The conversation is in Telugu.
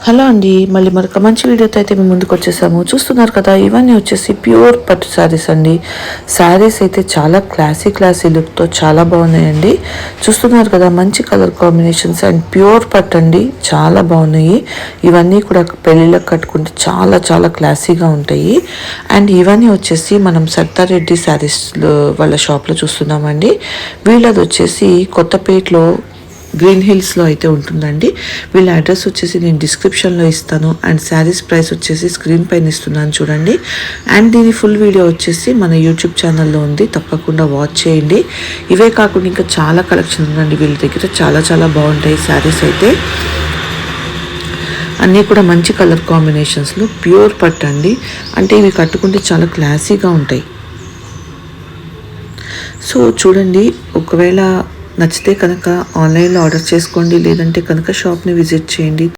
హలో అండి, మళ్ళీ మరొక మంచి వీడియోతో అయితే మేము ముందుకు వచ్చేసాము. చూస్తున్నారు కదా, ఇవన్నీ వచ్చేసి ప్యూర్ పట్టు శారీస్ అండి. శారీస్ అయితే చాలా క్లాసీ లుక్తో చాలా బాగున్నాయండి. చూస్తున్నారు కదా, మంచి కలర్ కాంబినేషన్స్ అండ్ ప్యూర్ పట్టు అండి, చాలా బాగున్నాయి. ఇవన్నీ కూడా పెళ్ళిళ్ళకి కట్టుకుంటే చాలా చాలా క్లాసీగా ఉంటాయి. అండ్ ఇవన్నీ వచ్చేసి మనం సత్తారెడ్డి శారీస్ వాళ్ళ షాప్లో చూస్తున్నామండి. వీళ్ళది వచ్చేసి కొత్తపేటలో గ్రీన్ హిల్స్లో అయితే ఉంటుందండి. వీళ్ళ అడ్రస్ వచ్చేసి నేను డిస్క్రిప్షన్లో ఇస్తాను అండ్ శారీస్ ప్రైస్ వచ్చేసి స్క్రీన్ పైన ఇస్తున్నాను చూడండి. అండ్ దీని ఫుల్ వీడియో వచ్చేసి మన యూట్యూబ్ ఛానల్లో ఉంది, తప్పకుండా వాచ్ చేయండి. ఇవే కాకుండా ఇంకా చాలా కలెక్షన్ ఉందండి వీళ్ళ దగ్గర, చాలా చాలా బాగుంటాయి శారీస్ అయితే. అన్నీ కూడా మంచి కలర్ కాంబినేషన్స్లో ప్యూర్ పట్టు అండి. అంటే ఇవి కట్టుకుంటే చాలా క్లాసీగా ఉంటాయి. సో చూడండి, ఒకవేళ నచ్చితే కనుక ఆన్లైన్లో ఆర్డర్ చేసుకోండి, లేదంటే కనుక షాప్ని విజిట్ చేయండి.